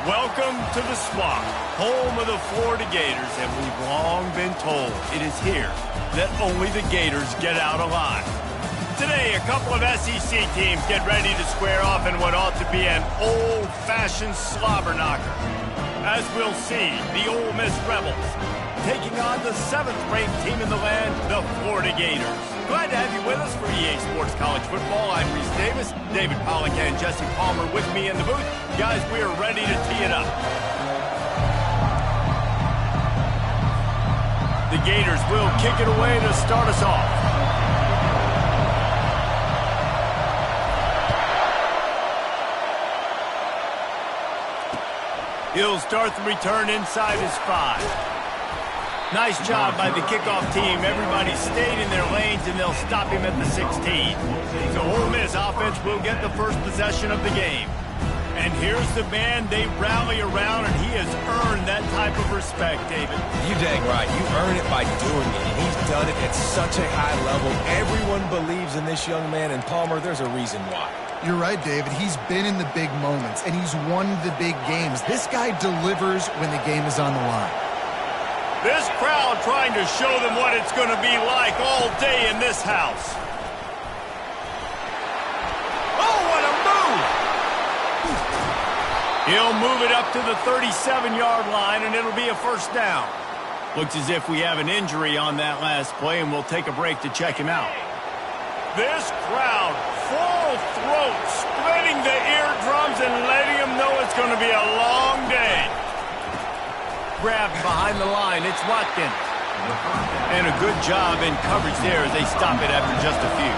Welcome to the Swamp, home of the Florida Gators, and we've long been told it is here that only the Gators get out alive. Today, a couple of SEC teams get ready to square off in what ought to be an old-fashioned slobber knocker. As we'll see, the Ole Miss Rebels taking on the 7th-ranked team in the land, the Florida Gators. Glad to have you with us for EA Sports College Football. I'm Reese Davis, David Pollack and Jesse Palmer with me in the booth. Guys, we are ready to tee it up. The Gators will kick it away to start us off. He'll start the return inside his 5. Nice job by the kickoff team. Everybody stayed in their lanes, and they'll stop him at the 16. So Ole Miss offense will get the first possession of the game. And here's the man they rally around, and he has earned that type of respect, David. You dang right. You earn it by doing it, and he's done it at such a high level. Everyone believes in this young man, and Palmer, there's a reason why. You're right, David. He's been in the big moments, and he's won the big games. This guy delivers when the game is on the line. This crowd trying to show them what it's going to be like all day in this house. Oh, what a move! He'll move it up to the 37-yard line, and it'll be a first down. Looks as if we have an injury on that last play, and we'll take a break to check him out. This crowd, full throat, splitting the eardrums and letting them know it's going to be a long day. Grabbed behind the line, it's Watkins. And a good job in coverage there as they stop it after just a few.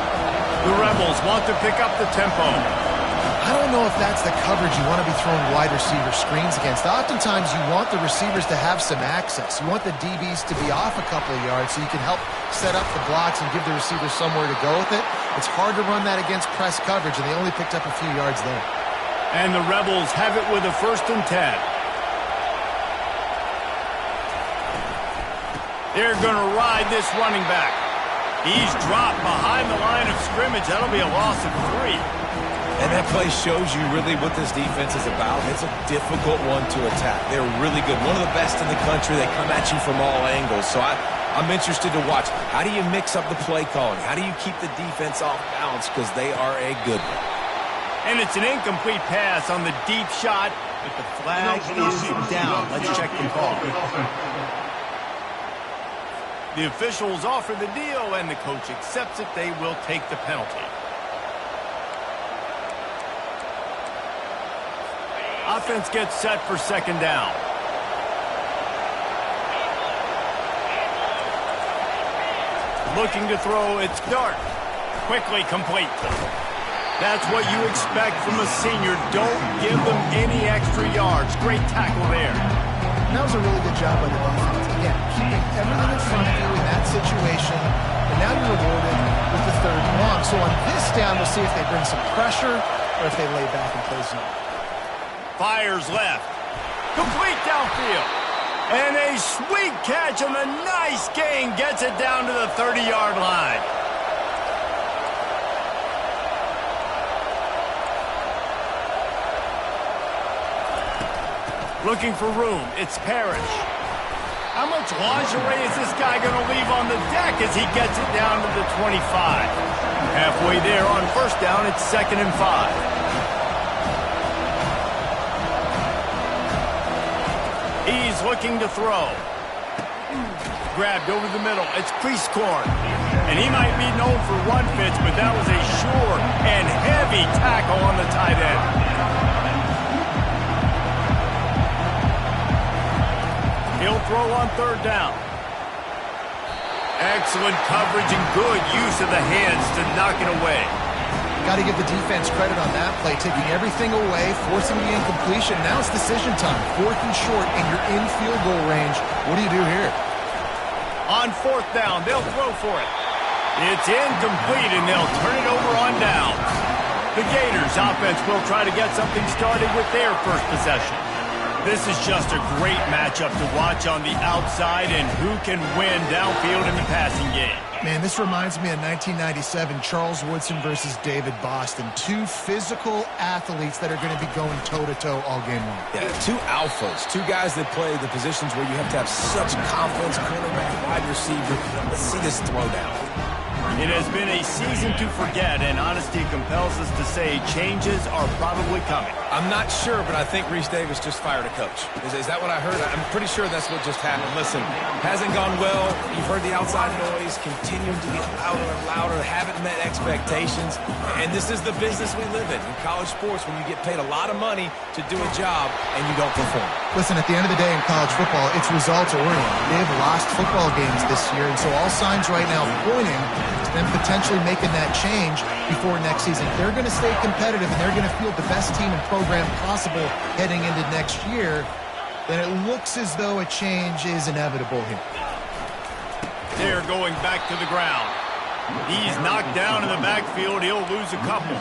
The Rebels want to pick up the tempo. I don't know if that's the coverage you want to be throwing wide receiver screens against. Oftentimes you want the receivers to have some access. You want the DBs to be off a couple of yards so you can help set up the blocks and give the receivers somewhere to go with it. It's hard to run that against press coverage, and they only picked up a few yards there. And the Rebels have it with a 1st and 10. They're going to ride this running back. He's dropped behind the line of scrimmage. That'll be a loss of 3. And that play shows you really what this defense is about. It's a difficult one to attack. They're really good. One of the best in the country. They come at you from all angles. So I'm interested to watch. How do you mix up the play calling? How do you keep the defense off balance? Because they are a good one. And it's an incomplete pass on the deep shot, but the flag is down. Let's check the call. The officials offer the deal, and the coach accepts it. They will take the penalty. Offense gets set for 2nd down. Looking to throw, it's Dart. Quickly complete. That's what you expect from a senior. Don't give them any extra yards. Great tackle there. And that was a really good job by the defense. Again, keeping everything in front of you in that situation, and now you're rewarded with the 3rd and long. So on this down, we'll see if they bring some pressure or if they lay back and play zone. Fires left. Complete downfield. And a sweet catch on the nice gain gets it down to the 30-yard line. Looking for room, it's Parrish. How much lingerie is this guy going to leave on the deck as he gets it down to the 25? Halfway there on 1st down, it's 2nd and 5. He's looking to throw. Grabbed over the middle, it's Creasecorn. And he might be known for run fits, but that was a sure and heavy tackle on the tight end. He'll throw on 3rd down. Excellent coverage and good use of the hands to knock it away. Got to give the defense credit on that play, taking everything away, forcing the incompletion. Now it's decision time. 4th and short, and you're in field goal range. What do you do here? On 4th down, they'll throw for it. It's incomplete, and they'll turn it over on down. The Gators offense will try to get something started with their first possession. This is just a great matchup to watch on the outside, and who can win downfield in the passing game. Man, this reminds me of 1997, Charles Woodson versus David Boston. Two physical athletes that are going to be going toe-to-toe all game long. Yeah, two alphas, two guys that play the positions where you have to have such confidence, quarterback, wide receiver. Let's see this throwdown. It has been a season to forget, and honesty compels us to say changes are probably coming. I'm not sure, but I think Reese Davis just fired a coach. Is that what I heard? I'm pretty sure that's what just happened. Listen, hasn't gone well. You've heard the outside noise, continuing to get louder and louder, haven't met expectations. And this is the business we live in college sports, when you get paid a lot of money to do a job and you don't perform. Listen, at the end of the day in college football, it's results oriented. They've lost football games this year, and so all signs right now pointing to them potentially making that change before next season. They're going to stay competitive, and they're going to field the best team and program possible heading into next year. Then it looks as though a change is inevitable here. They're going back to the ground. He's knocked down in the backfield. He'll lose a couple.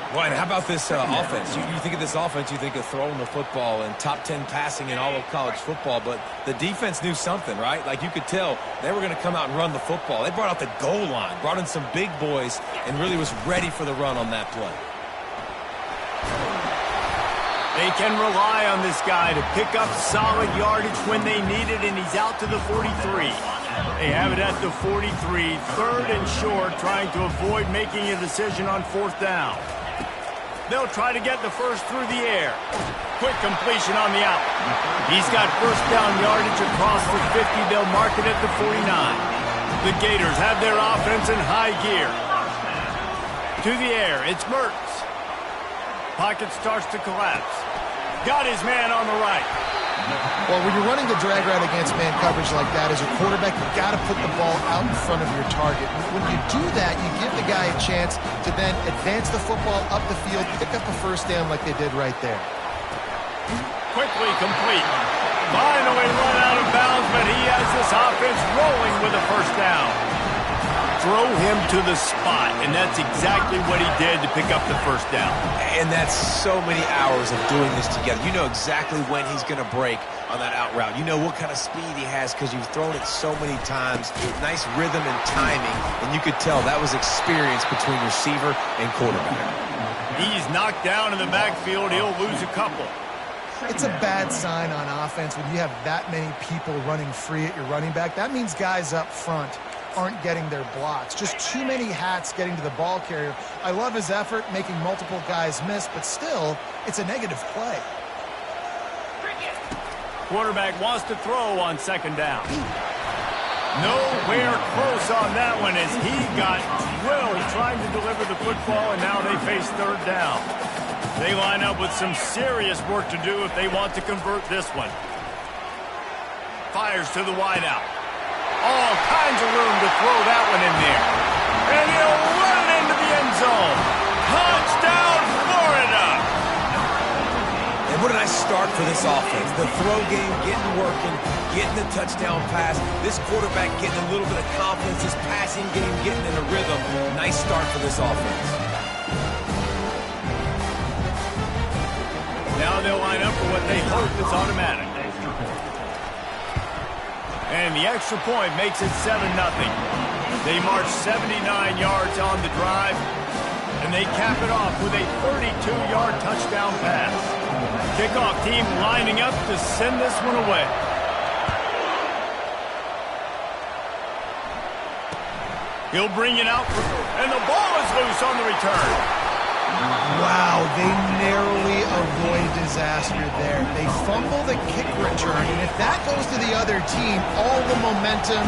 Right, how about this offense? You think of this offense, you think of throwing the football and top 10 passing in all of college football, but the defense knew something, right? Like you could tell they were going to come out and run the football. They brought out the goal line, brought in some big boys, and really was ready for the run on that play. They can rely on this guy to pick up solid yardage when they need it, and he's out to the 43. They have it at the 43, third and short, trying to avoid making a decision on fourth down. They'll try to get the first through the air. Quick completion on the out. He's got first down yardage across the 50. They'll mark it at the 49. The Gators have their offense in high gear. To the air, it's Mertz. Pocket starts to collapse. Got his man on the right. Well, when you're running the drag route against man coverage like that, as a quarterback, you've got to put the ball out in front of your target. When you do that, you give the guy a chance to then advance the football up the field, pick up a first down like they did right there. Quickly complete. Finally run out of bounds, but he has this offense rolling with a first down. Throw him to the spot, and that's exactly what he did to pick up the first down. And that's so many hours of doing this together. You know exactly when he's going to break on that out route. You know what kind of speed he has because you've thrown it so many times. Nice rhythm and timing, and you could tell that was experience between receiver and quarterback. He's knocked down in the backfield. He'll lose a couple. It's a bad sign on offense when you have that many people running free at your running back. That means guys up front aren't getting their blocks. Just too many hats getting to the ball carrier. I love his effort, making multiple guys miss, but still, it's a negative play. Quarterback wants to throw on second down. Nowhere close on that one as he got drilled trying to deliver the football, and now they face third down. They line up with some serious work to do if they want to convert this one. Fires to the wideout. All kinds of room to throw that one in there. And he'll run it into the end zone. Touchdown, Florida! And what a nice start for this offense. The throw game getting working, getting the touchdown pass. This quarterback getting a little bit of confidence. This passing game getting in a rhythm. Nice start for this offense. Now they'll line up for what they hope is automatic. And the extra point makes it 7-0. They march 79 yards on the drive, and they cap it off with a 32-yard touchdown pass. Kickoff team lining up to send this one away. He'll bring it out, and the ball is loose on the return. Wow, they narrowly avoid disaster there. They fumble the kick return, and if that goes to the other team, all the momentum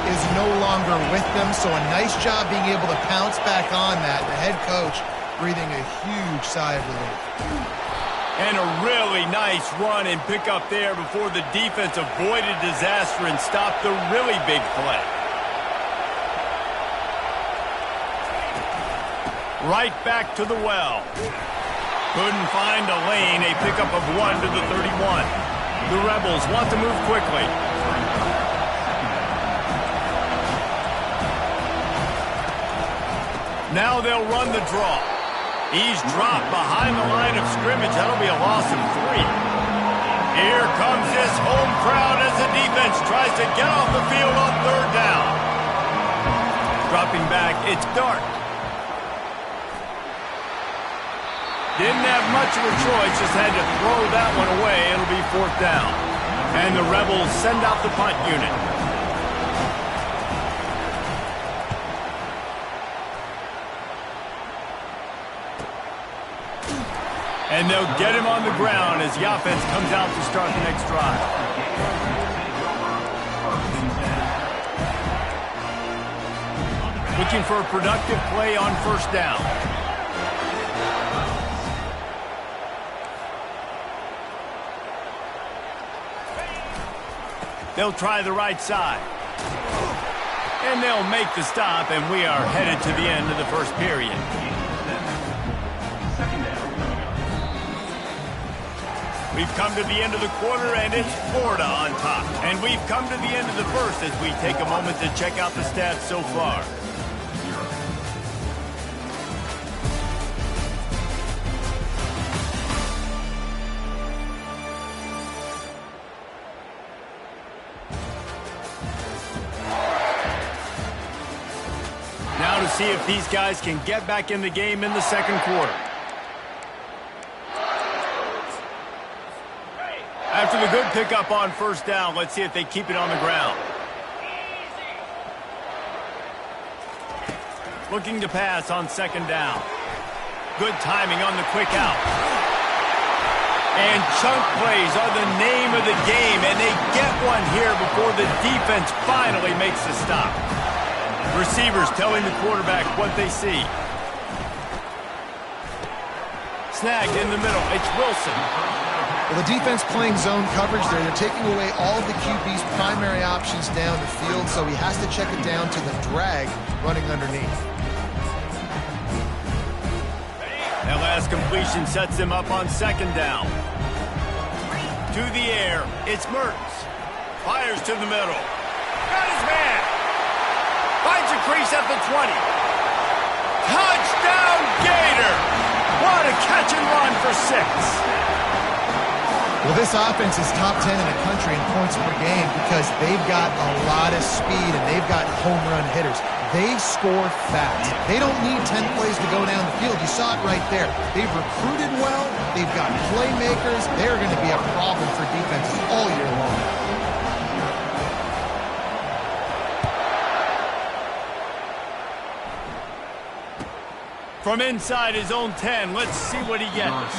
is no longer with them. So a nice job being able to pounce back on that. The head coach breathing a huge sigh of relief. And a really nice run and pick up there before the defense avoided disaster and stopped the really big play. Right back to the well. Couldn't find a lane. A pickup of 1 to the 31. The Rebels want to move quickly. Now they'll run the draw. He's dropped behind the line of scrimmage. That'll be a loss of 3. Here comes this home crowd as the defense tries to get off the field on third down. Dropping back, it's Dart. Didn't have much of a choice, just had to throw that one away. It'll be 4th down. And the Rebels send out the punt unit. And they'll get him on the ground as the offense comes out to start the next drive. Looking for a productive play on 1st down. They'll try the right side. And they'll make the stop, and we are headed to the end of the 1st period. We've come to the end of the quarter, and it's Florida on top. And we've come to the end of the 1st as we take a moment to check out the stats so far. Now to see if these guys can get back in the game in the 2nd quarter. After the good pickup on 1st down, let's see if they keep it on the ground. Looking to pass on 2nd down. Good timing on the quick out. And chunk plays are the name of the game, and they get one here before the defense finally makes the stop. Receivers telling the quarterback what they see. Snagged in the middle. It's Wilson. Well, the defense playing zone coverage there. They're taking away all of the QB's primary options down the field, so he has to check it down to the drag running underneath. That last completion sets him up on 2nd down. To the air, it's Mertens. Fires to the middle. Got his man. Finds a crease at the 20. Touchdown, Gator! What a catch and run for 6. Well, this offense is top 10 in the country in points per game because they've got a lot of speed and they've got home run hitters. They score fast. They don't need 10 plays to go down the field. You saw it right there. They've recruited well. They've got playmakers. They're going to be a problem for defenses all year long. From inside his own 10, let's see what he gets.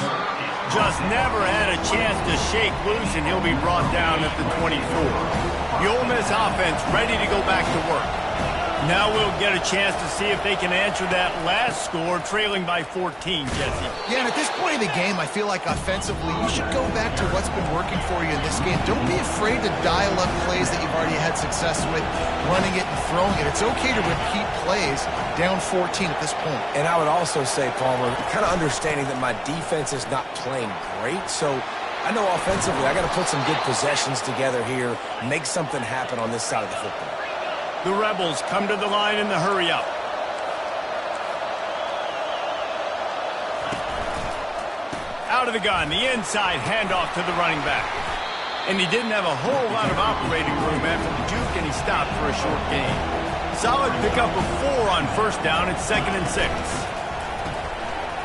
Just never had a chance to shake loose, and he'll be brought down at the 24. The Ole Miss offense ready to go back to work. Now we'll get a chance to see if they can answer that last score, trailing by 14, Jesse. Yeah, and at this point of the game, I feel like offensively, you should go back to what's been working for you in this game. Don't be afraid to dial up plays that you've already had success with, running it and throwing it. It's okay to repeat plays down 14 at this point. And I would also say, Palmer, kind of understanding that my defense is not playing great, so I know offensively I got to put some good possessions together here, make something happen on this side of the football. The Rebels come to the line in the hurry-up. Out of the gun, the inside handoff to the running back. And he didn't have a whole lot of operating room after the juke, and he stopped for a short gain. Solid pickup of 4 on 1st down. It's 2nd and 6.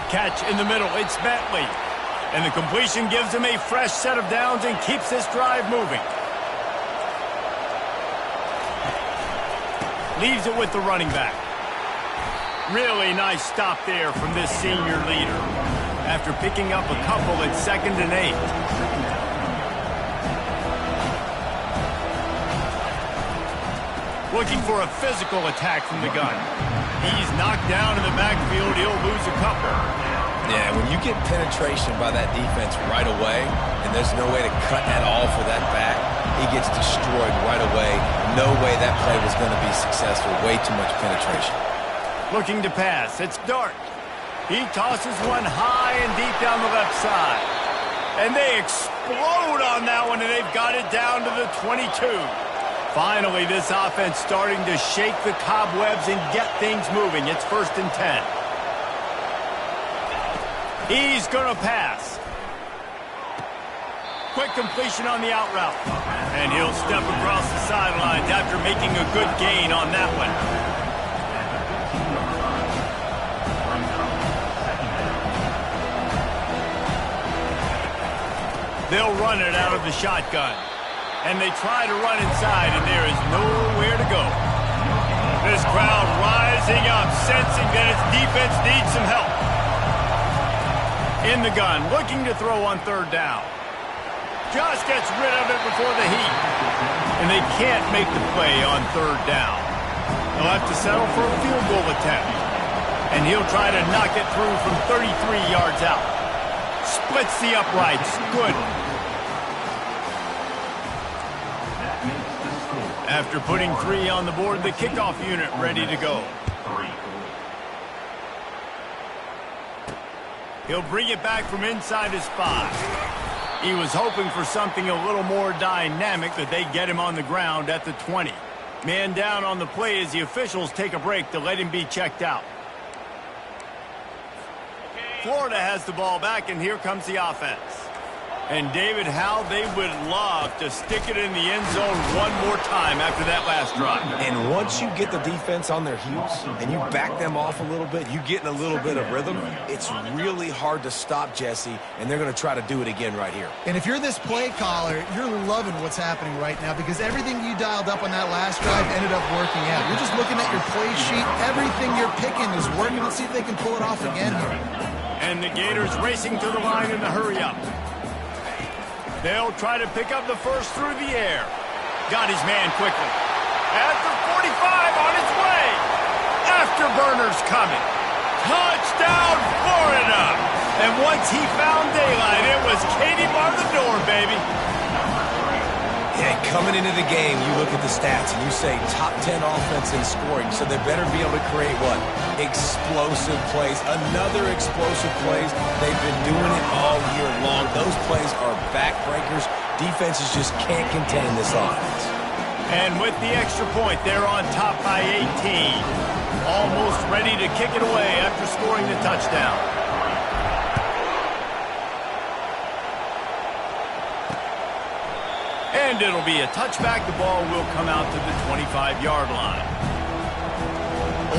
Catch in the middle. It's Bentley. And the completion gives him a fresh set of downs and keeps this drive moving. Leaves it with the running back. Really nice stop there from this senior leader. After picking up a couple, it's 2nd and 8. Looking for a physical attack from the gun. He's knocked down in the backfield. He'll lose a couple. Yeah, when you get penetration by that defense right away, and there's no way to cut at all for that back, he gets destroyed right away. No way that play was going to be successful. Way too much penetration. Looking to pass. It's Dart. He tosses one high and deep down the left side. And they explode on that one, and they've got it down to the 22. Finally, this offense starting to shake the cobwebs and get things moving. It's 1st and 10. He's going to pass. Quick completion on the out route. And he'll step across the sidelines after making a good gain on that one. They'll run it out of the shotgun. And they try to run inside, and there is nowhere to go. This crowd rising up, sensing that its defense needs some help. In the gun, looking to throw on third down. Just gets rid of it before the heat. And they can't make the play on third down. They'll have to settle for a field goal attempt. And he'll try to knock it through from 33 yards out. Splits the uprights. Good. After putting 3 on the board, the kickoff unit ready to go. He'll bring it back from inside his 5. He was hoping for something a little more dynamic, that they get him on the ground at the 20. Man down on the play as the officials take a break to let him be checked out. Florida has the ball back, and here comes the offense. And, David, how they would love to stick it in the end zone one more time after that last drive. And once you get the defense on their heels and you back them off a little bit, you get in a little bit of rhythm, it's really hard to stop, Jesse, and they're going to try to do it again right here. And if you're this play caller, you're loving what's happening right now because everything you dialed up on that last drive ended up working out. You're just looking at your play sheet. Everything you're picking is working. Let's see if they can pull it off again here. And the Gators racing to the line in the hurry-up. They'll try to pick up the first through the air. Got his man quickly. At the 45 on its way. Afterburners coming. Touchdown, Florida. And once he found daylight, it was Katie bar the door, baby. Yeah, coming into the game, you look at the stats and you say top 10 offense in scoring, so they better be able to create what? Explosive plays. Another explosive plays. They've been doing it all year long. Those plays are backbreakers. Defenses just can't contain this offense. And with the extra point, they're on top by 18. Almost ready to kick it away after scoring the touchdown. And it'll be a touchback. The ball will come out to the 25-yard line.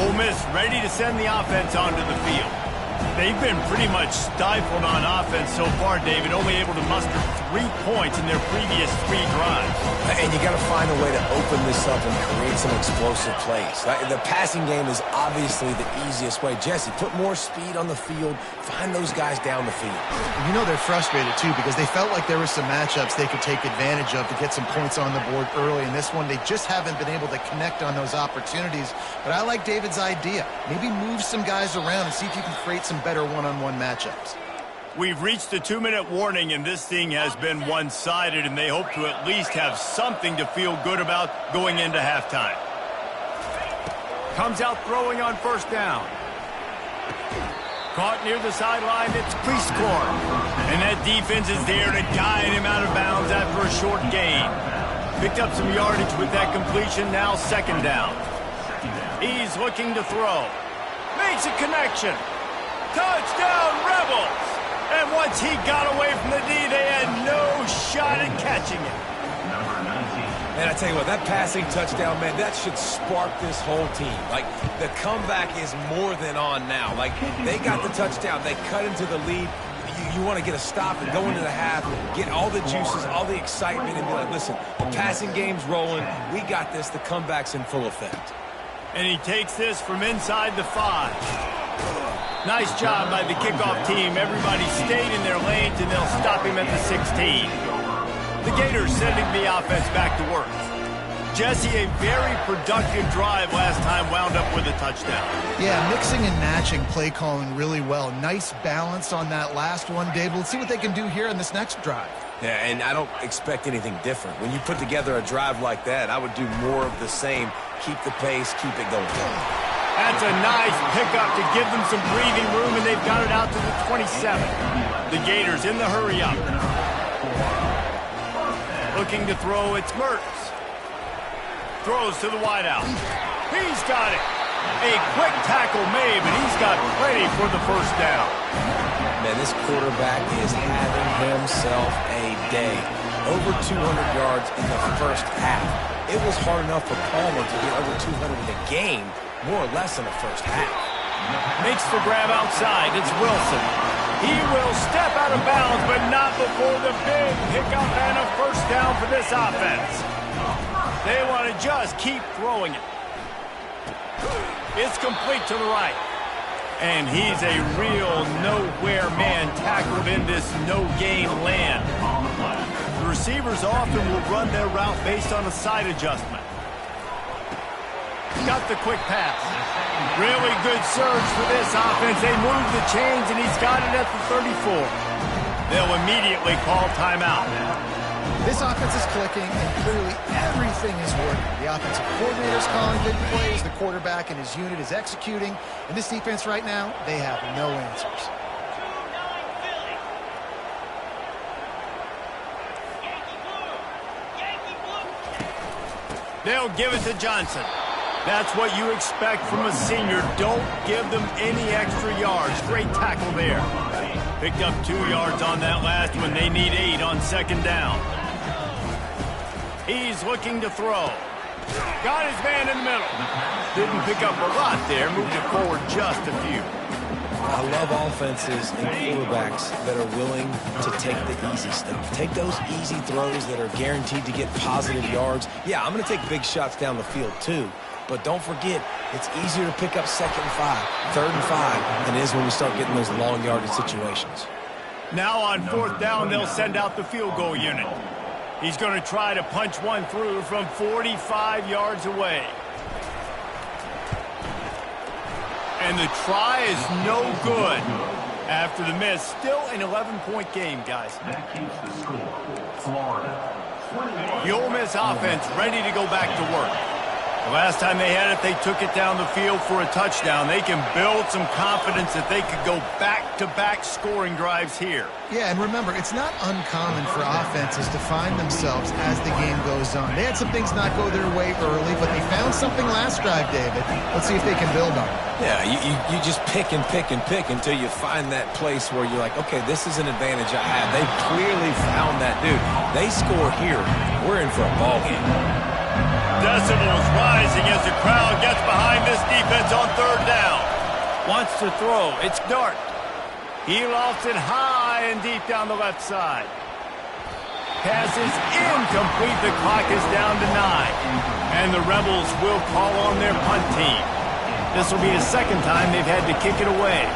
Ole Miss ready to send the offense onto the field. They've been pretty much stifled on offense so far, David, only able to muster 3 points in their previous 3 drives. And you got to find a way to open this up and create some explosive plays. The passing game is obviously the easiest way. Jesse, put more speed on the field. Find those guys down the field. You know they're frustrated, too, because they felt like there were some matchups they could take advantage of to get some points on the board early. In this one, they just haven't been able to connect on those opportunities. But I like David's idea. Maybe move some guys around and see if you can create some better one-on-one matchups. We've reached the 2-minute warning, and this thing has been one-sided, and they hope to at least have something to feel good about going into halftime. Comes out throwing on first down. Caught near the sideline, it's Priestcorn. And that defense is there to guide him out of bounds after a short gain. Picked up some yardage with that completion, now second down. He's looking to throw. Makes a connection. Touchdown, Rebels! And once he got away from the D, they had no shot at catching it. And I tell you what, that passing touchdown, man, that should spark this whole team. Like, the comeback is more than on now. Like, they got the touchdown. They cut into the lead. You want to get a stop and go into the half, get all the juices, all the excitement, and be like, listen, the passing game's rolling. We got this. The comeback's in full effect. And he takes this from inside the 5. Nice job by the kickoff team. Everybody stayed in their lanes, and they'll stop him at the 16. The Gators sending the offense back to work. Jesse, a very productive drive last time, wound up with a touchdown. Yeah, mixing and matching play calling really well. Nice balance on that last one, Dave. Let's see what they can do here in this next drive. Yeah, and I don't expect anything different. When you put together a drive like that, I would do more of the same. Keep the pace, keep it going. That's a nice pickup to give them some breathing room, and they've got it out to the 27. The Gators in the hurry-up. Looking to throw, it's Mertz. Throws to the wideout. He's got it. A quick tackle made, but he's got plenty for the first down. Man, this quarterback is having himself a day. Over 200 yards in the first half. It was hard enough for Palmer to get over 200 in the game, more or less in the first half. Makes the grab outside. It's Wilson. He will step out of bounds, but not before the big pickup and a first down for this offense. They want to just keep throwing it. It's complete to the right. And he's a real nowhere man tackled in this no-gain land. The receivers often will run their route based on a side adjustment. Got the quick pass. Really good surge for this offense. They move the chains, and he's got it at the 34. They'll immediately call timeout. This offense is clicking, and clearly everything is working. The offensive coordinator is calling big plays. The quarterback and his unit is executing. And this defense right now, they have no answers. They'll give it to Johnson. That's what you expect from a senior. Don't give them any extra yards. Great tackle there. Picked up 2 yards on that last one. They need 8 on second down. He's looking to throw. Got his man in the middle. Didn't pick up a lot there. Moved it forward just a few. I love offenses and quarterbacks that are willing to take the easy stuff. Take those easy throws that are guaranteed to get positive yards. Yeah, I'm going to take big shots down the field too. But don't forget, it's easier to pick up 2nd and 5, 3rd and 5 than it is when we start getting those long yardage situations. Now on 4th down, they'll send out the field goal unit. He's going to try to punch one through from 45 yards away. And the try is no good. After the miss, still an 11-point game, guys. That keeps the score. Florida. The Ole Miss offense ready to go back to work. The last time they had it, they took it down the field for a touchdown. They can build some confidence that they could go back-to-back scoring drives here. Yeah, and remember, it's not uncommon for offenses to find themselves as the game goes on. They had some things not go their way early, but they found something last drive, David. Let's see if they can build on it. Yeah, you just pick and pick and pick until you find that place where you're like, okay, this is an advantage I have. They clearly found that, dude. They score here. We're in for a ball game. Decibels rising as the crowd gets behind this defense on 3rd down. Wants to throw. It's Dart. He lofts it high and deep down the left side. Pass is incomplete. The clock is down to 9. And the Rebels will call on their punt team. This will be the 2nd time they've had to kick it away.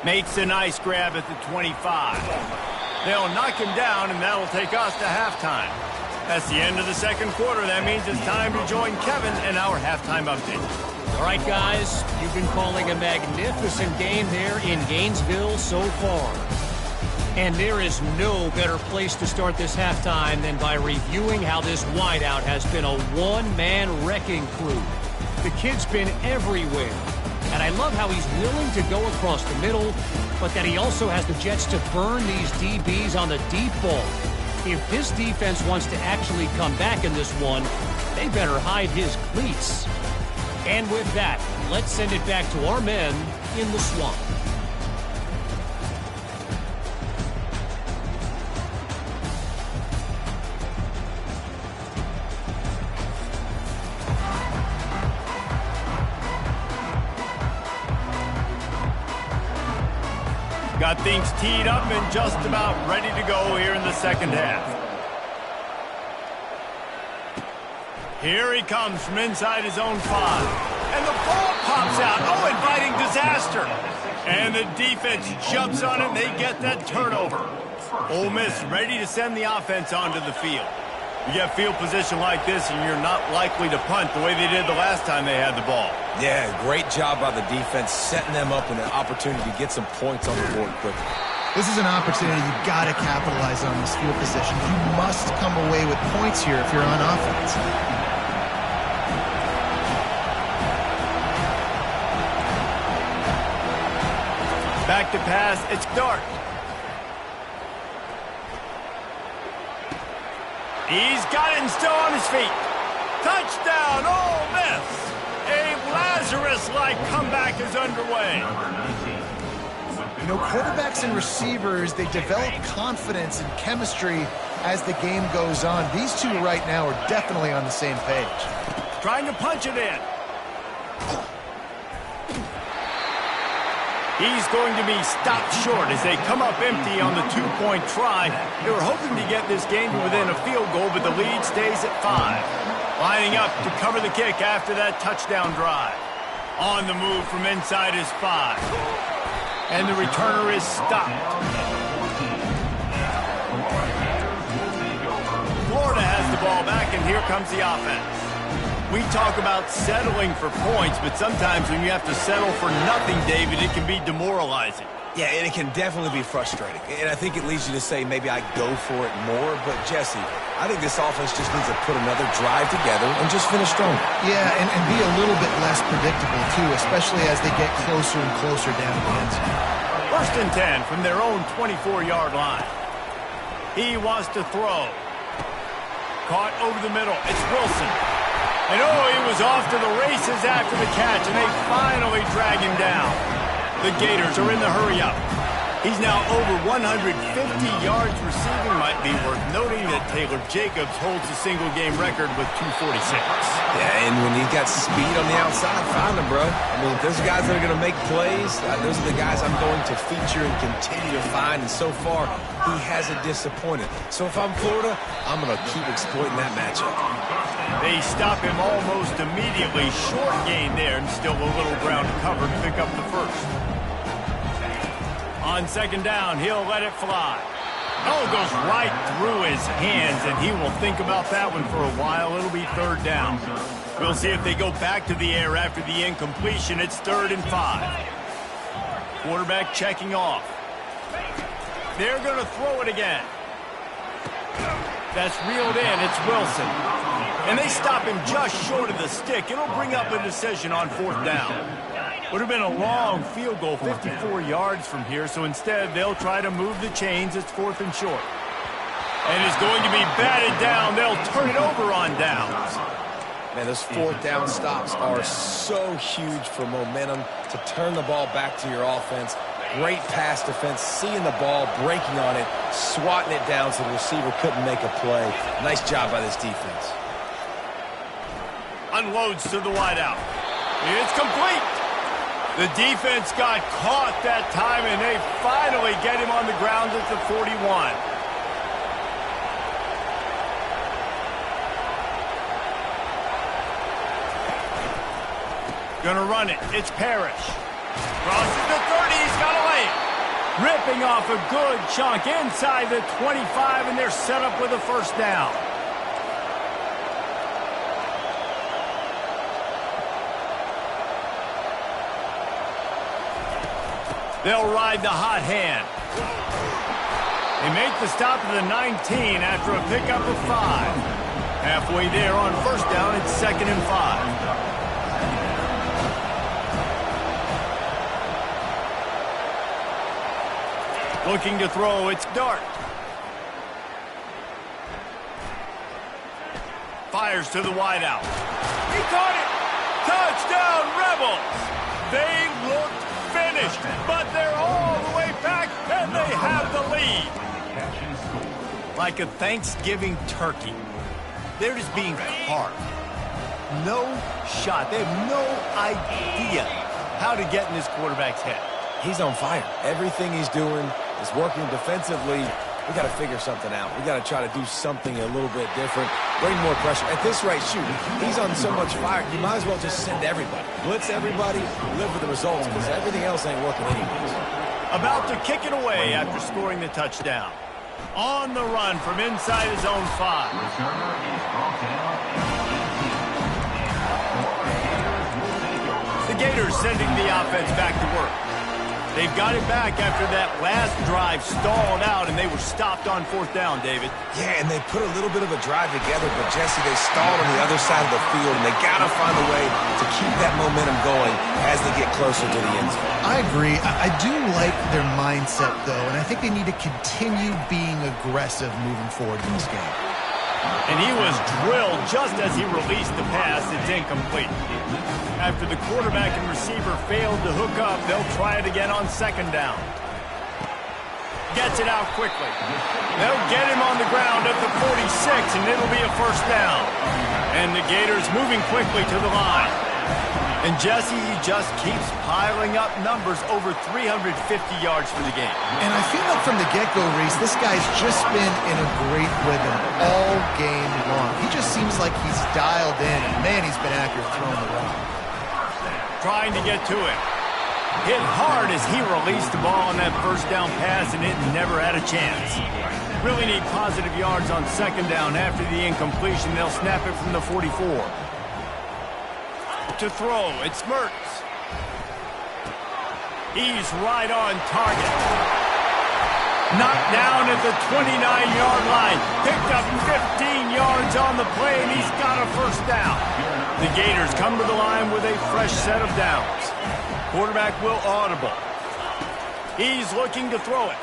Makes a nice grab at the 25. They'll knock him down, and that'll take us to halftime. That's the end of the 2nd quarter. That means it's time to join Kevin in our halftime update. All right, guys, you've been calling a magnificent game there in Gainesville so far. And there is no better place to start this halftime than by reviewing how this wideout has been a one-man wrecking crew. The kid's been everywhere. And I love how he's willing to go across the middle, but that he also has the jets to burn these DBs on the deep ball. If this defense wants to actually come back in this one, they better hide his cleats. And with that, let's send it back to our men in the swamp. Got things teed up and just about ready to go here in the 2nd half. Here he comes from inside his own 5. And the ball pops out. Oh, inviting disaster. And the defense jumps on it, and they get that turnover. Ole Miss ready to send the offense onto the field. You get field position like this, and you're not likely to punt the way they did the last time they had the ball. Yeah, great job by the defense, setting them up with an opportunity to get some points on the board quickly. This is an opportunity you've got to capitalize on this field position. You must come away with points here if you're on offense. Back to pass, it's Dart. He's got it and still on his feet. Touchdown, Ole Miss. A Lazarus-like comeback is underway. You know, quarterbacks and receivers, they develop confidence and chemistry as the game goes on. These two right now are definitely on the same page. Trying to punch it in. He's going to be stopped short as they come up empty on the two-point try. They were hoping to get this game to within a field goal, but the lead stays at 5. Lining up to cover the kick after that touchdown drive. On the move from inside his 5. And the returner is stopped. Florida has the ball back, and here comes the offense. We talk about settling for points, but sometimes when you have to settle for nothing, David, it can be demoralizing. Yeah, and it can definitely be frustrating. And I think it leads you to say maybe I go for it more. But, Jesse, I think this offense just needs to put another drive together and just finish strong. Yeah, and be a little bit less predictable, too, especially as they get closer and closer down the end zone. 1st and 10 from their own 24-yard line. He wants to throw. Caught over the middle. It's Wilson. And he was off to the races after the catch, and they finally drag him down. The Gators are in the hurry-up. He's now over 150 yards receiving. Might be worth noting that Taylor Jacobs holds the single-game record with 246. Yeah, and when he's got speed on the outside, find him, bro. I mean, if those guys that are going to make plays, those are the guys I'm going to feature and continue to find. And so far, he hasn't disappointed. So if I'm Florida, I'm going to keep exploiting that matchup. They stop him almost immediately. Short gain there, and still a little ground to cover to pick up the first. On 2nd down, he'll let it fly. Goes right through his hands, and he will think about that one for a while. It'll be 3rd down. We'll see if they go back to the air after the incompletion. It's 3rd and 5. Quarterback checking off. They're going to throw it again. That's reeled in. It's Wilson. And they stop him just short of the stick. It'll bring up a decision on 4th down. Would have been a long field goal, 54 yards from here, so instead they'll try to move the chains. It's 4th and short. And it's going to be batted down. They'll turn it over on downs. Man, those 4th down stops are so huge for momentum to turn the ball back to your offense. Great pass defense, seeing the ball, breaking on it, swatting it down so the receiver couldn't make a play. Nice job by this defense. Unloads to the wideout. It's complete. The defense got caught that time, and they finally get him on the ground at the 41. Gonna run it. It's Parrish. Crosses the 30. He's got to lay it. Ripping off a good chunk inside the 25, and they're set up with a 1st down. They'll ride the hot hand. They make the stop at the 19 after a pickup of 5. Halfway there on 1st down, it's 2nd and 5. Looking to throw, it's Dart. Fires to the wideout. He caught it! Touchdown, Rebels! They looked finished, but they're all the way back, and they have the lead. Like a Thanksgiving turkey. They're just being carved. No shot. They have no idea how to get in this quarterback's head. He's on fire. Everything he's doing is working defensively. We got to figure something out. We got to try to do something a little bit different. Bring more pressure. At this rate, shoot, he's on so much fire, you might as well just send everybody. Blitz everybody, live with the results, because everything else ain't working anyways. About to kick it away after scoring the touchdown. On the run from inside his own 5. The Gators sending the offense back to work. They've got it back after that last drive stalled out, and they were stopped on 4th down, David. Yeah, and they put a little bit of a drive together, but, Jesse, they stalled on the other side of the field, and they got to find a way to keep that momentum going as they get closer to the end zone. I agree. I do like their mindset, though, and I think they need to continue being aggressive moving forward in this game. And he was drilled just as he released the pass. It's incomplete. After the quarterback and receiver failed to hook up, they'll try it again on 2nd down. Gets it out quickly. They'll get him on the ground at the 46, and it'll be a 1st down. And the Gators moving quickly to the line. And And Jesse, he just keeps piling up numbers over 350 yards for the game. And I feel like from the get-go, Reese, this guy's just been in a great rhythm all game long. He just seems like he's dialed in, and man, he's been accurate throwing the rock. Trying to get to it. Hit hard as he released the ball on that first down pass, and it never had a chance. Really need positive yards on second down. After the incompletion, they'll snap it from the 44. To throw, it's Mertz. He's right on target. Knocked down at the 29-yard line. Picked up 15 yards on the play, and he's got a first down. The Gators come to the line with a fresh set of downs. Quarterback will audible. He's looking to throw it.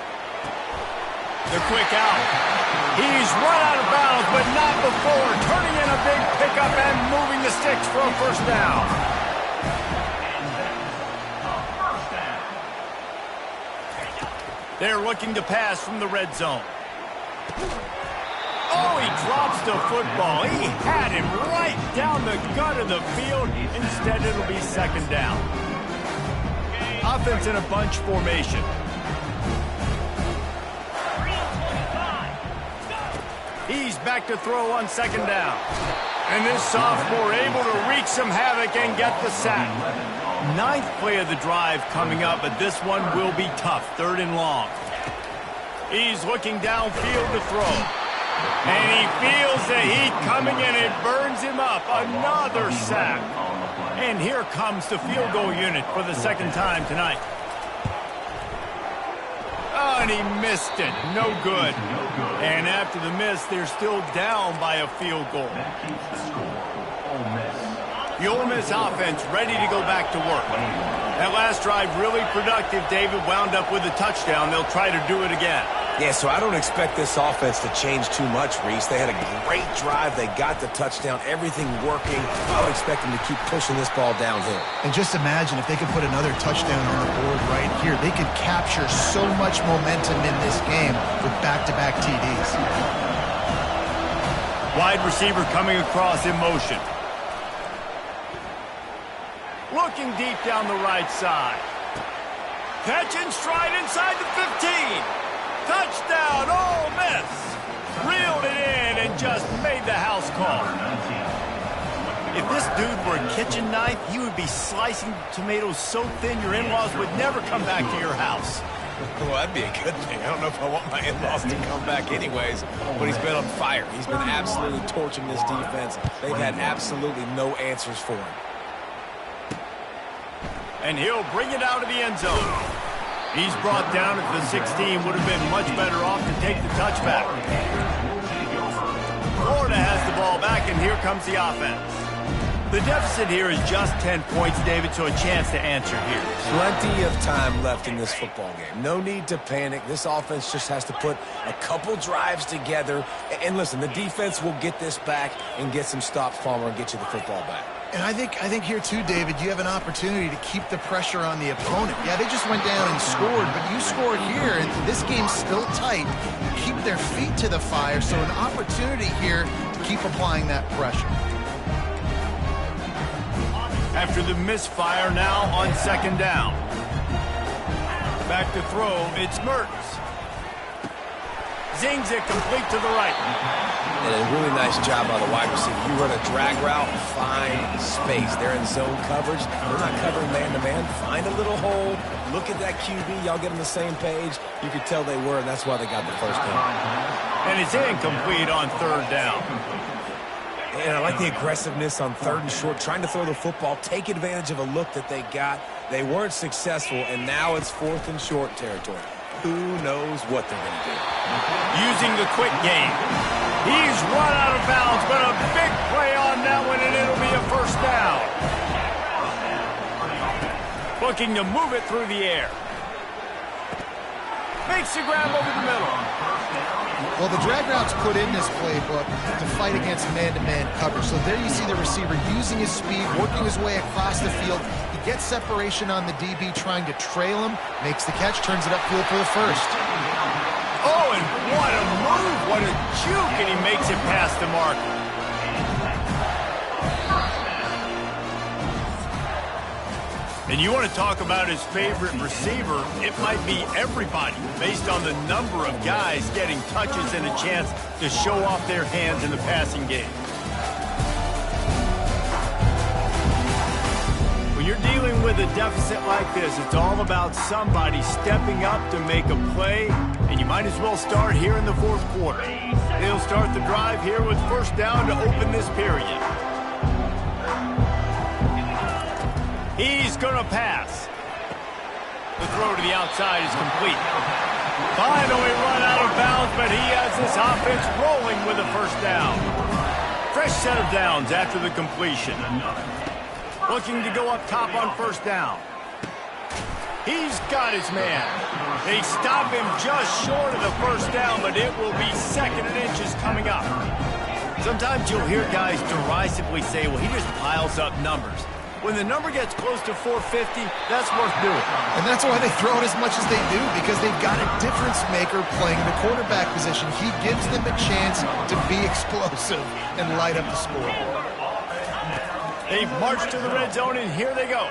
The quick out. He's run out of bounds, but not before. Turning in a big pickup and moving the sticks for a first down. They're looking to pass from the red zone. Oh, he drops the football. He had him right down the gut of the field. Instead, it'll be second down. Offense in a bunch formation. He's back to throw on second down. And this sophomore able to wreak some havoc and get the sack. Ninth play of the drive coming up, but this one will be tough. Third and long. He's looking downfield to throw. And he feels the heat coming and it burns him up. Another sack. And here comes the field goal unit for the second time tonight. Oh, and he missed it. No good. And after the miss, they're still down by a field goal. The Ole Miss offense ready to go back to work. That last drive really productive. David wound up with a touchdown. They'll try to do it again. Yeah, so I don't expect this offense to change too much, Reese. They had a great drive. They got the touchdown. Everything working. I would expect them to keep pushing this ball downhill. And just imagine if they could put another touchdown on the board right here. They could capture so much momentum in this game with back-to-back TDs. Wide receiver coming across in motion. Looking deep down the right side. Catch and stride inside the 15. Touchdown, Ole Miss. Reeled it in and just made the house call. If this dude were a kitchen knife, he would be slicing tomatoes so thin your in-laws would never come back to your house. Well, that'd be a good thing. I don't know if I want my in-laws to come back anyways, but he's been on fire. He's been absolutely torching this defense. They've had absolutely no answers for him. And he'll bring it out of the end zone. He's brought down at the 16. Would have been much better off to take the touchback. Florida has the ball back, and here comes the offense. The deficit here is just 10 points, David, so a chance to answer here. Plenty of time left in this football game. No need to panic. This offense just has to put a couple drives together. And listen, the defense will get this back and get some stops, Palmer, and get you the football back. And I think here too, David, you have an opportunity to keep the pressure on the opponent. Yeah, they just went down and scored, but you scored here, and this game's still tight. Keep their feet to the fire, so an opportunity here to keep applying that pressure. After the misfire, now on second down. Back to throw, it's Mertz. Zings it complete to the right. And a really nice job by the wide receiver. You run a drag route, find space. They're in zone coverage. They're not covering man-to-man. Find a little hole. Look at that QB. Y'all get on the same page. You could tell they were, and that's why they got the first down. And it's incomplete on third down. And I like the aggressiveness on third and short, trying to throw the football, take advantage of a look that they got. They weren't successful, and now it's fourth and short territory. Who knows what they're going to do? Using the quick game. He's run out of bounds, but a big play on that one, and it'll be a first down. Looking to move it through the air. Makes the grab over the middle. Well, the drag route's put in this playbook to fight against man-to-man coverage. So there you see the receiver using his speed, working his way across the field. He gets separation on the DB, trying to trail him, makes the catch, turns it upfield for the first. Oh, and what a move, what a juke, and he makes it past the marker. And you want to talk about his favorite receiver, it might be everybody based on the number of guys getting touches and a chance to show off their hands in the passing game. When you're dealing with a deficit like this, it's all about somebody stepping up to make a play, and you might as well start here in the fourth quarter. They'll start the drive here with first down to open this period. He's going to pass. The throw to the outside is complete. Finally run out of bounds, but he has this offense rolling with a first down. Fresh set of downs after the completion. Looking to go up top on first down. He's got his man. They stop him just short of the first down, but it will be second and inches coming up. Sometimes you'll hear guys derisively say, well, he just piles up numbers. When the number gets close to 450, that's worth doing. And that's why they throw it as much as they do, because they've got a difference maker playing the quarterback position. He gives them a chance to be explosive and light up the scoreboard. They've marched to the red zone, and here they go.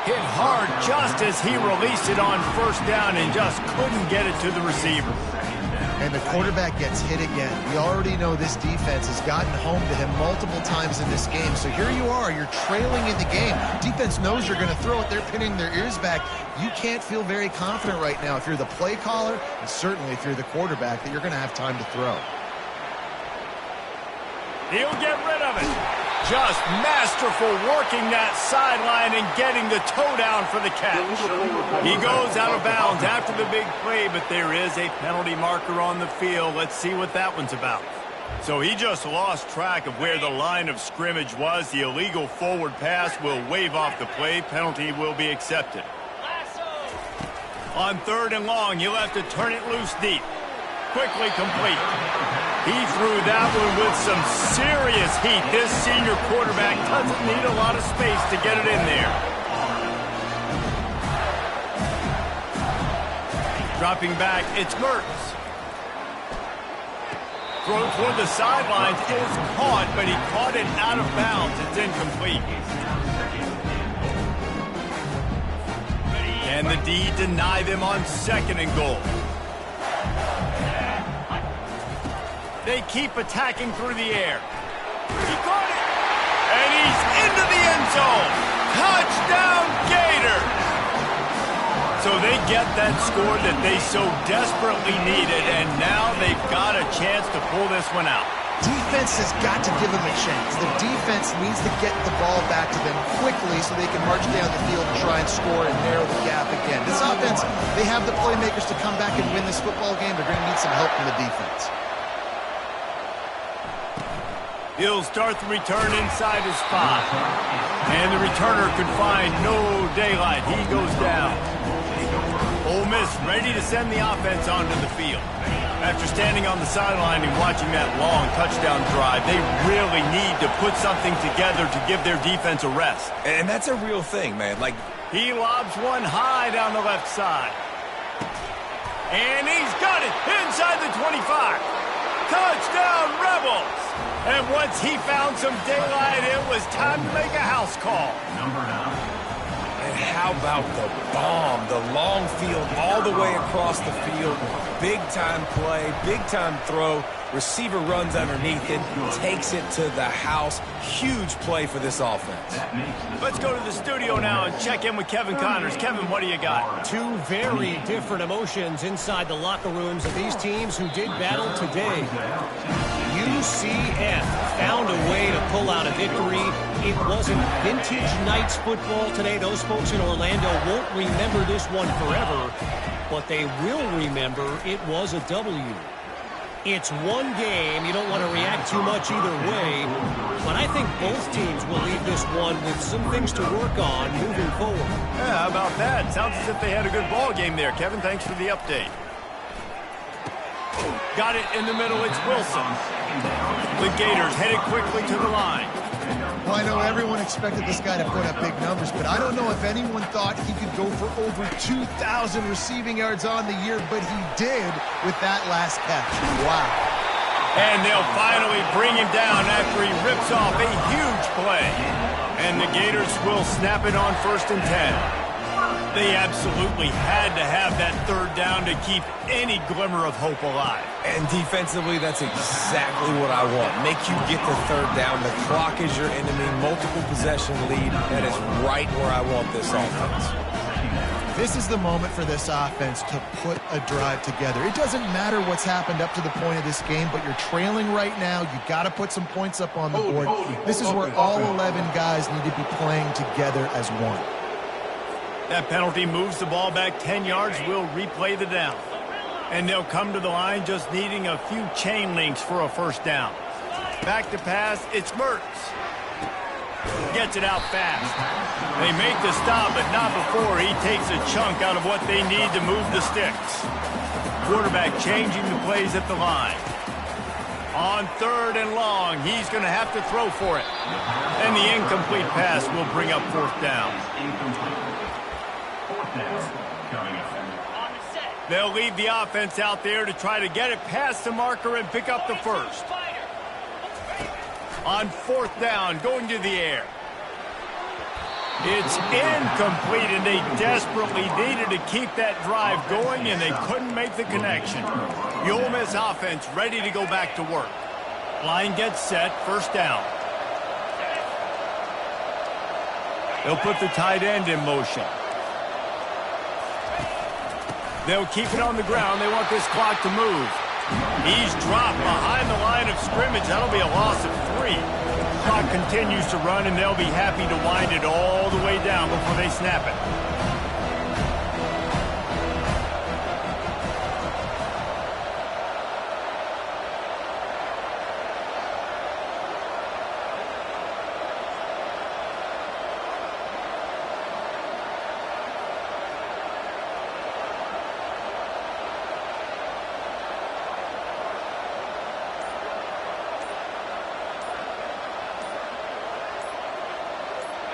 Hit hard just as he released it on first down and just couldn't get it to the receiver. And the quarterback gets hit again. We already know this defense has gotten home to him multiple times in this game. So here you are, you're trailing in the game. Defense knows you're going to throw it. They're pinning their ears back. You can't feel very confident right now if you're the play caller, and certainly if you're the quarterback, that you're going to have time to throw. He'll get rid of it. Just masterful working that sideline and getting the toe down for the catch. He goes out of bounds after the big play, but there is a penalty marker on the field. Let's see what that one's about. So he just lost track of where the line of scrimmage was. The illegal forward pass will wave off the play. Penalty will be accepted. On third and long, you'll have to turn it loose deep. Quickly complete. He threw that one with some serious heat. This senior quarterback doesn't need a lot of space to get it in there. Dropping back, it's Mertz. Throw toward the sidelines is caught, but he caught it out of bounds. It's incomplete. And the D deny them on second and goal. They keep attacking through the air. He caught it! And he's into the end zone! Touchdown, Gators! So they get that score that they so desperately needed, and now they've got a chance to pull this one out. Defense has got to give them a chance. The defense needs to get the ball back to them quickly so they can march down the field and try and score and narrow the gap again. This offense, they have the playmakers to come back and win this football game. They're going to need some help from the defense. He'll start the return inside his spot. And the returner could find no daylight. He goes down. Ole Miss ready to send the offense onto the field. After standing on the sideline and watching that long touchdown drive, they really need to put something together to give their defense a rest. And that's a real thing, man. Like, he lobs one high down the left side. And he's got it inside the 25. Touchdown, Rebels! And once he found some daylight, it was time to make a house call. And how about the bomb? The long field all the way across the field. Big-time play, big-time throw. Receiver runs underneath it, takes it to the house. Huge play for this offense. Let's go to the studio now and check in with Kevin Connors. Kevin, what do you got? Two very different emotions inside the locker rooms of these teams who did battle today. UCF found a way to pull out a victory. It wasn't vintage Knights football today. Those folks in Orlando won't remember this one forever, but they will remember it was a W. It's one game. You don't want to react too much either way, but I think both teams will leave this one with some things to work on moving forward. Yeah, how about that? Sounds as if they had a good ball game there. Kevin, thanks for the update. Got it in the middle. It's Wilson. The Gators headed quickly to the line. Well, I know everyone expected this guy to put up big numbers, but I don't know if anyone thought he could go for over 2,000 receiving yards on the year, but he did with that last catch. Wow. And they'll finally bring him down after he rips off a huge play. And the Gators will snap it on 1st and 10. They absolutely had to have that 3rd down to keep any glimmer of hope alive. And defensively, that's exactly what I want. Make you get the 3rd down. The clock is your enemy. Multiple possession lead. That is right where I want this offense. This is the moment for this offense to put a drive together. It doesn't matter what's happened up to the point of this game, but you're trailing right now. You got to put some points up on the board. This is where all 11 guys need to be playing together as one. That penalty moves the ball back 10 yards. We'll replay the down. And they'll come to the line just needing a few chain links for a 1st down. Back to pass, it's Mertz. Gets it out fast. They make the stop, but not before he takes a chunk out of what they need to move the sticks. Quarterback changing the plays at the line. On 3rd and long, he's going to have to throw for it. And the incomplete pass will bring up 4th down. They'll leave the offense out there to try to get it past the marker and pick up the 1st. On 4th down, going to the air. It's incomplete, and they desperately needed to keep that drive going, and they couldn't make the connection. The Ole Miss offense ready to go back to work. Line gets set, 1st down. They'll put the tight end in motion. They'll keep it on the ground. They want this clock to move. He's dropped behind the line of scrimmage. That'll be a loss of 3. Clock continues to run, and they'll be happy to wind it all the way down before they snap it.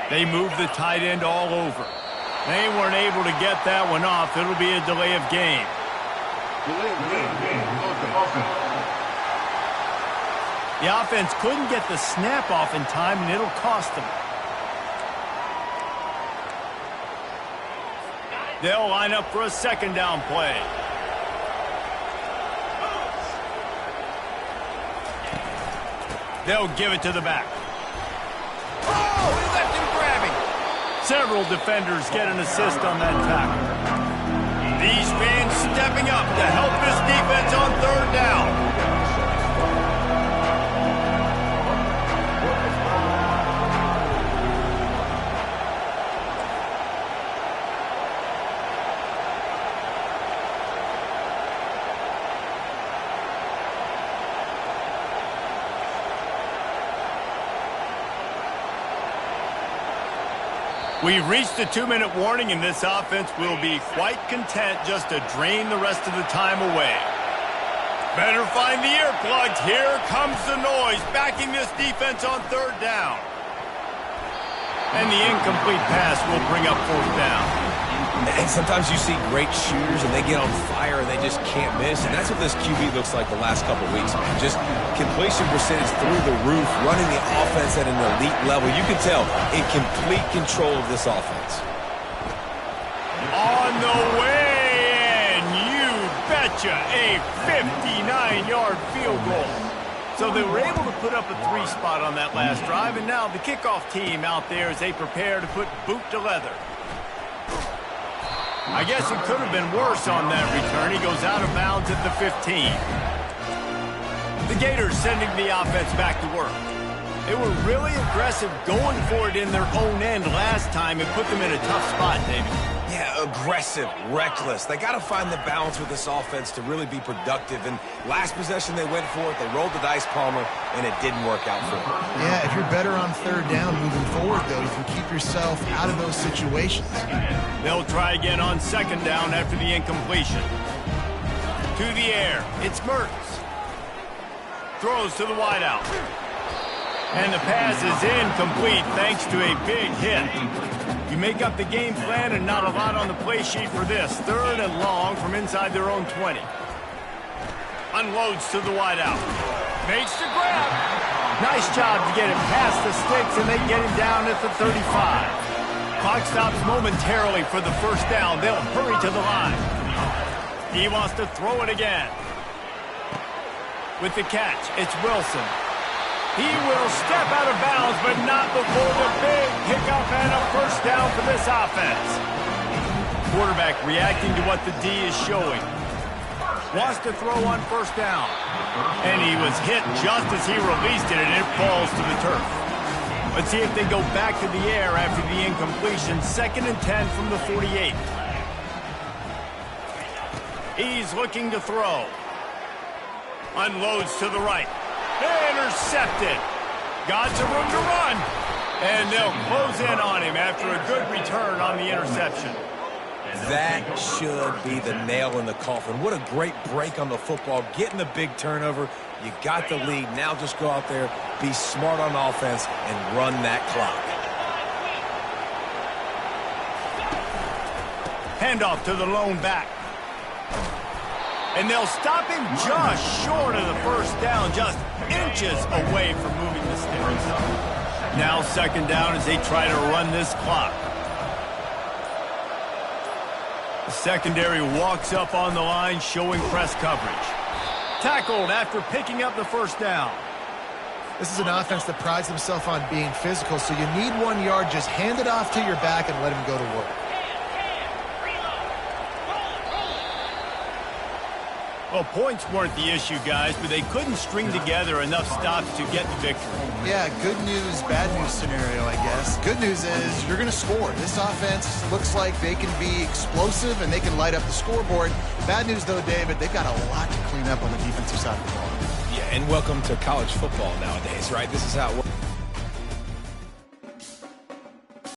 They move the tight end all over. They weren't able to get that one off. It'll be a delay of game. The offense couldn't get the snap off in time, and it'll cost them. They'll line up for a 2nd down play. They'll give it to the back. Oh, he left him grabbing. Several defenders get an assist on that tackle. These fans stepping up to help this defense on 3rd down. We've reached the 2-minute warning, and this offense will be quite content just to drain the rest of the time away. Better find the earplugs. Here comes the noise, backing this defense on 3rd down. And the incomplete pass will bring up 4th down. And sometimes you see great shooters, and they get on fire, and they just can't miss. And that's what this QB looks like the last couple weeks, man. Just completion percentage through the roof, running the offense at an elite level. You can tell in complete control of this offense. On the way, and you betcha, a 59-yard field goal. So they were able to put up a 3 spot on that last drive, and now the kickoff team out there as they prepare to put boot to leather. I guess it could have been worse on that return. He goes out of bounds at the 15. The Gators sending the offense back to work. They were really aggressive going for it in their own end last time. It put them in a tough spot, David. Yeah, aggressive, reckless. They got to find the balance with this offense to really be productive. And last possession, they went for it. They rolled the dice, Palmer, and it didn't work out for them. Yeah, if you're better on 3rd down moving forward, though, you can keep yourself out of those situations. They'll try again on 2nd down after the incompletion. To the air, it's Mertz. Throws to the wideout. And the pass is incomplete thanks to a big hit. You make up the game plan and not a lot on the play sheet for this. 3rd and long from inside their own 20. Unloads to the wideout. Makes the grab. Nice job to get him past the sticks, and they get him down at the 35. Clock stops momentarily for the first down. They'll hurry to the line. He wants to throw it again. With the catch, it's Wilson. He will step out of bounds, but not before the big pickup and a first down for this offense. Quarterback reacting to what the D is showing. Wants to throw on first down. And he was hit just as he released it, and it falls to the turf. Let's see if they go back to the air after the incompletion. 2nd and 10 from the 48. He's looking to throw. Unloads to the right. Intercepted. Got some room to run. And they'll close in on him after a good return on the interception. That should be the nail in the coffin. What a great break on the football. Getting the big turnover. You got the lead. Now just go out there, be smart on offense, and run that clock. Handoff to the lone back. And they'll stop him just short of the first down, just inches away from moving the sticks. Now 2nd down as they try to run this clock. The secondary walks up on the line, showing press coverage. Tackled after picking up the first down. This is an offense that prides themselves on being physical, so you need 1 yard. Just hand it off to your back and let him go to work. Well, points weren't the issue, guys, but they couldn't string together enough stops to get the victory. Yeah, good news, bad news scenario, I guess. Good news is you're going to score. This offense looks like they can be explosive and they can light up the scoreboard. Bad news, though, David, they've got a lot to clean up on the defensive side of the ball. Yeah, and welcome to college football nowadays, right? This is how it works.